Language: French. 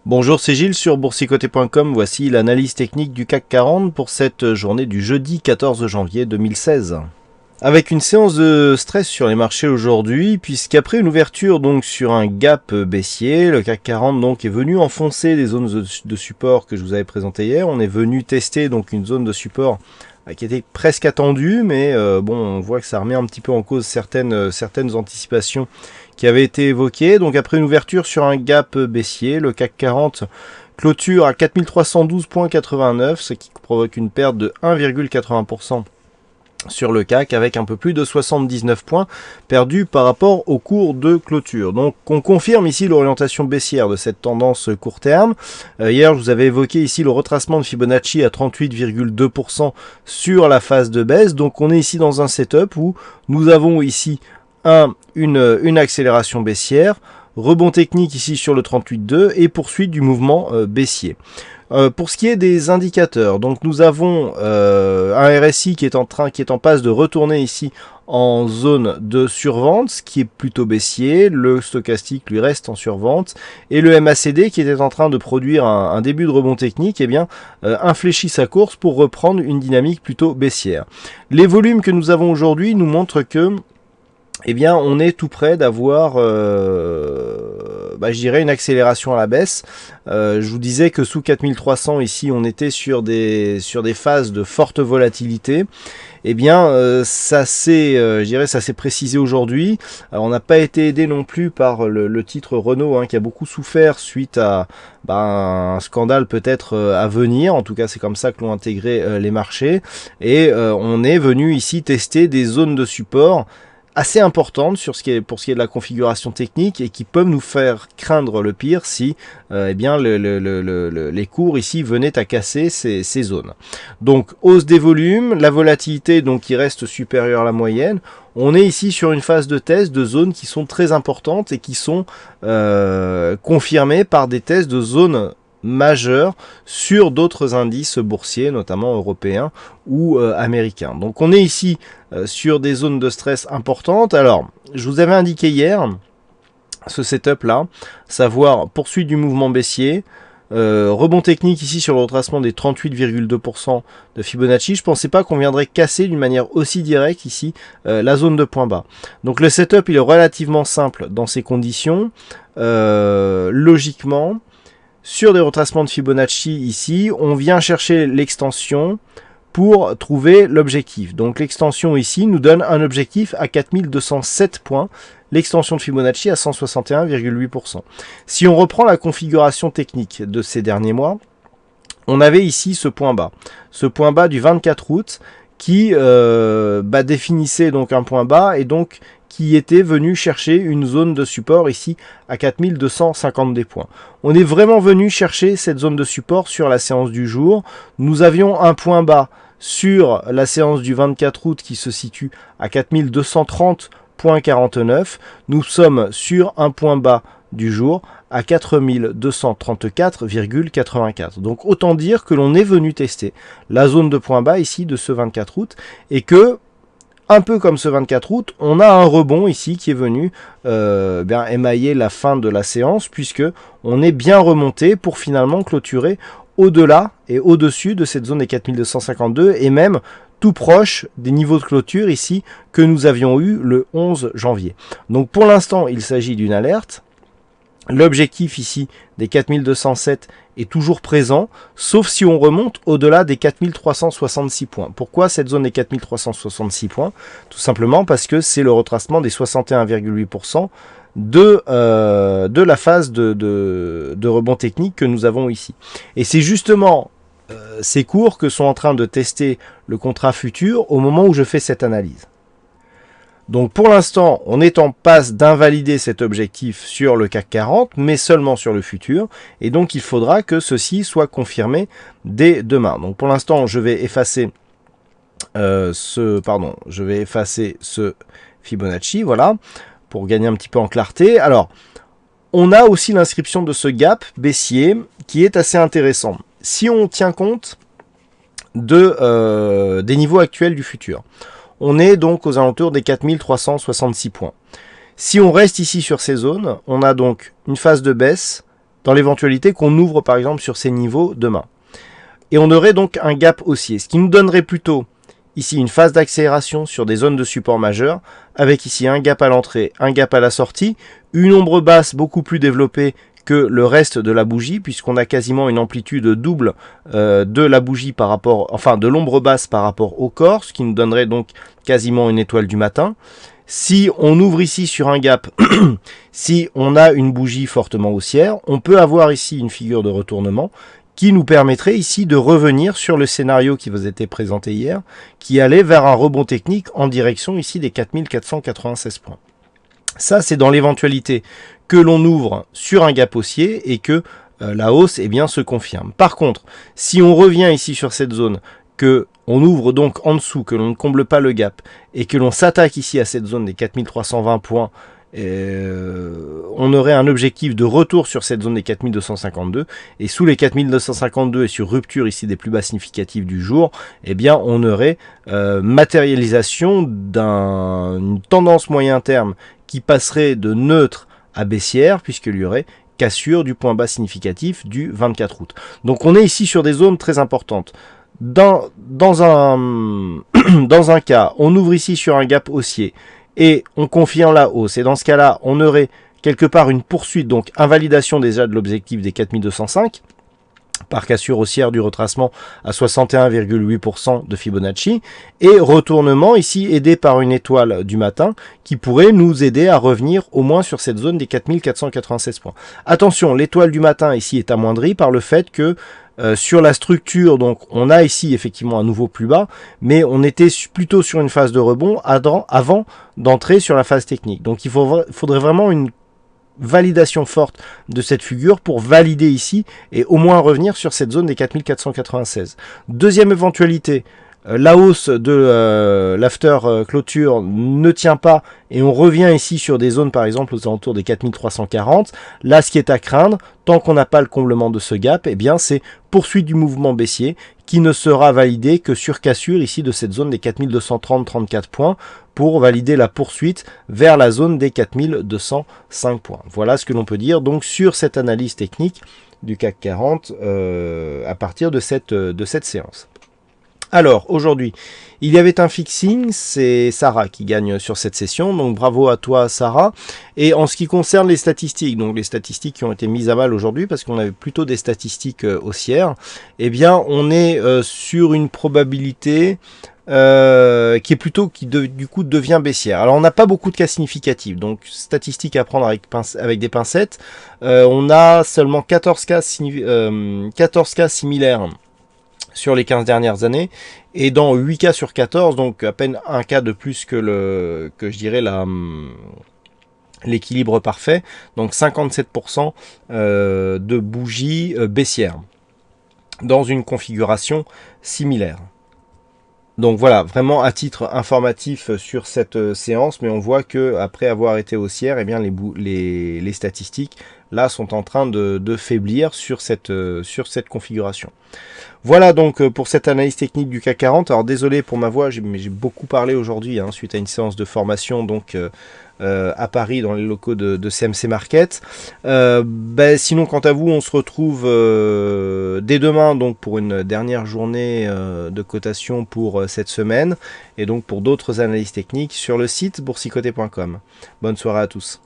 Bonjour, c'est Gilles sur boursicoté.com. Voici l'analyse technique du CAC 40 pour cette journée du jeudi 14 janvier 2016. Avec une séance de stress sur les marchés aujourd'hui, puisqu'après une ouverture donc sur un gap baissier, le CAC 40 donc est venu enfoncer les zones de support que je vous avais présentées hier. On est venu tester donc une zone de support qui était presque attendue, mais bon, on voit que ça remet un petit peu en cause certaines anticipations qui avaient été évoquées. Donc après une ouverture sur un gap baissier, le CAC 40 clôture à 4312,89, ce qui provoque une perte de 1,80% sur le CAC, avec un peu plus de 79 points perdus par rapport au cours de clôture. Donc on confirme ici l'orientation baissière de cette tendance court terme. Hier je vous avais évoqué ici le retracement de Fibonacci à 38,2% sur la phase de baisse. Donc on est ici dans un setup où nous avons ici une accélération baissière, rebond technique ici sur le 38,2 et poursuite du mouvement baissier. Pour ce qui est des indicateurs, donc nous avons un RSI qui est en passe de retourner ici en zone de survente, ce qui est plutôt baissier. Le stochastique lui reste en survente, et le MACD qui était en train de produire un début de rebond technique, eh bien infléchit sa course pour reprendre une dynamique plutôt baissière. Les volumes que nous avons aujourd'hui nous montrent que eh bien, on est tout près d'avoir, je dirais, une accélération à la baisse. Je vous disais que sous 4300, ici, on était sur des phases de forte volatilité. Eh bien, ça s'est précisé aujourd'hui. On n'a pas été aidé non plus par le titre Renault, qui a beaucoup souffert suite à un scandale peut-être à venir. En tout cas, c'est comme ça que l'ont intégré les marchés. Et on est venu ici tester des zones de support assez importante pour ce qui est de la configuration technique, et qui peuvent nous faire craindre le pire si les cours ici venaient à casser ces zones. Donc hausse des volumes, la volatilité donc qui reste supérieure à la moyenne. On est ici sur une phase de test de zones qui sont très importantes et qui sont confirmées par des tests de zones majeur sur d'autres indices boursiers, notamment européens ou américains. Donc on est ici sur des zones de stress importantes. Alors, je vous avais indiqué hier ce setup là, savoir poursuite du mouvement baissier, rebond technique ici sur le retracement des 38,2% de Fibonacci. Je ne pensais pas qu'on viendrait casser d'une manière aussi directe ici la zone de point bas. Donc le setup il est relativement simple dans ces conditions. Logiquement, sur des retracements de Fibonacci ici, on vient chercher l'extension pour trouver l'objectif. Donc l'extension ici nous donne un objectif à 4207 points, l'extension de Fibonacci à 161,8%. Si on reprend la configuration technique de ces derniers mois, on avait ici ce point bas du 24 août qui définissait donc un point bas, et donc qui était venu chercher une zone de support ici à 4250 points. On est vraiment venu chercher cette zone de support sur la séance du jour. Nous avions un point bas sur la séance du 24 août qui se situe à 4230,49. Nous sommes sur un point bas du jour à 4234,84. Donc autant dire que l'on est venu tester la zone de point bas ici de ce 24 août, et que un peu comme ce 24 août, on a un rebond ici qui est venu émailler la fin de la séance, puisque on est bien remonté pour finalement clôturer au-delà et au-dessus de cette zone des 4252, et même tout proche des niveaux de clôture ici que nous avions eu le 11 janvier. Donc pour l'instant, il s'agit d'une alerte. L'objectif ici des 4207 est toujours présent, sauf si on remonte au-delà des 4366 points. Pourquoi cette zone des 4366 points? Tout simplement parce que c'est le retracement des 61,8% de la phase de rebond technique que nous avons ici. Et c'est justement ces cours que sont en train de tester le contrat futur au moment où je fais cette analyse. Donc pour l'instant, on est en passe d'invalider cet objectif sur le CAC 40, mais seulement sur le futur. Et donc il faudra que ceci soit confirmé dès demain. Donc pour l'instant, je vais effacer ce Fibonacci, voilà, pour gagner un petit peu en clarté. Alors, on a aussi l'inscription de ce gap baissier qui est assez intéressant. Si on tient compte des niveaux actuels du futur, on est donc aux alentours des 4366 points. Si on reste ici sur ces zones, on a donc une phase de baisse dans l'éventualité qu'on ouvre par exemple sur ces niveaux demain. Et on aurait donc un gap haussier, ce qui nous donnerait plutôt ici une phase d'accélération sur des zones de support majeures, avec ici un gap à l'entrée, un gap à la sortie, une ombre basse beaucoup plus développée que le reste de la bougie, puisqu'on a quasiment une amplitude double de la bougie par rapport, enfin de l'ombre basse par rapport au corps, ce qui nous donnerait donc quasiment une étoile du matin. Si on ouvre ici sur un gap, si on a une bougie fortement haussière, on peut avoir ici une figure de retournement qui nous permettrait ici de revenir sur le scénario qui vous était présenté hier, qui allait vers un rebond technique en direction ici des 4496 points. Ça, c'est dans l'éventualité que l'on ouvre sur un gap haussier et que la hausse se confirme. Par contre, si on revient ici sur cette zone, que on ouvre donc en dessous, que l'on ne comble pas le gap et que l'on s'attaque ici à cette zone des 4320 points, on aurait un objectif de retour sur cette zone des 4252 et sous les 4252 et sur rupture ici des plus bas significatifs du jour, on aurait matérialisation d'une tendance moyen terme qui passerait de neutre à baissière, puisqu'il y aurait cassure du point bas significatif du 24 août. Donc on est ici sur des zones très importantes. Dans un cas, on ouvre ici sur un gap haussier et on confirme la hausse. Et dans ce cas-là, on aurait quelque part une poursuite, donc invalidation déjà de l'objectif des 4205 par cassure haussière du retracement à 61,8% de Fibonacci, et retournement ici aidé par une étoile du matin qui pourrait nous aider à revenir au moins sur cette zone des 4496 points. Attention, l'étoile du matin ici est amoindrie par le fait que sur la structure, donc on a ici effectivement un nouveau plus bas, mais on était plutôt sur une phase de rebond avant d'entrer sur la phase technique. Donc il faudrait vraiment une validation forte de cette figure pour valider ici et au moins revenir sur cette zone des 4496. Deuxième éventualité, la hausse de l'after clôture ne tient pas et on revient ici sur des zones par exemple aux alentours des 4340. Là, ce qui est à craindre, tant qu'on n'a pas le comblement de ce gap, c'est poursuite du mouvement baissier qui ne sera validé que sur cassure ici de cette zone des 4230-34 points pour valider la poursuite vers la zone des 4205 points. Voilà ce que l'on peut dire donc sur cette analyse technique du CAC 40 à partir de cette séance. Alors, aujourd'hui, il y avait un fixing, c'est Sarah qui gagne sur cette session, donc bravo à toi Sarah. Et en ce qui concerne les statistiques, donc les statistiques qui ont été mises à mal aujourd'hui, parce qu'on avait plutôt des statistiques haussières, on est sur une probabilité qui est plutôt, du coup devient baissière. Alors on n'a pas beaucoup de cas significatifs, donc statistiques à prendre avec des pincettes. On a seulement 14 cas similaires sur les 15 dernières années, et dans 8 cas sur 14, donc à peine un cas de plus que l'équilibre parfait, donc 57% de bougies baissières dans une configuration similaire. Donc voilà, vraiment à titre informatif sur cette séance, mais on voit que après avoir été haussière, les statistiques là sont en train de faiblir sur cette configuration. Voilà donc pour cette analyse technique du CAC 40. Alors désolé pour ma voix, j'ai beaucoup parlé aujourd'hui suite à une séance de formation donc à Paris dans les locaux de CMC Market. Sinon quant à vous, on se retrouve dès demain donc pour une dernière journée de cotation pour cette semaine et donc pour d'autres analyses techniques sur le site boursicoté.com. Bonne soirée à tous.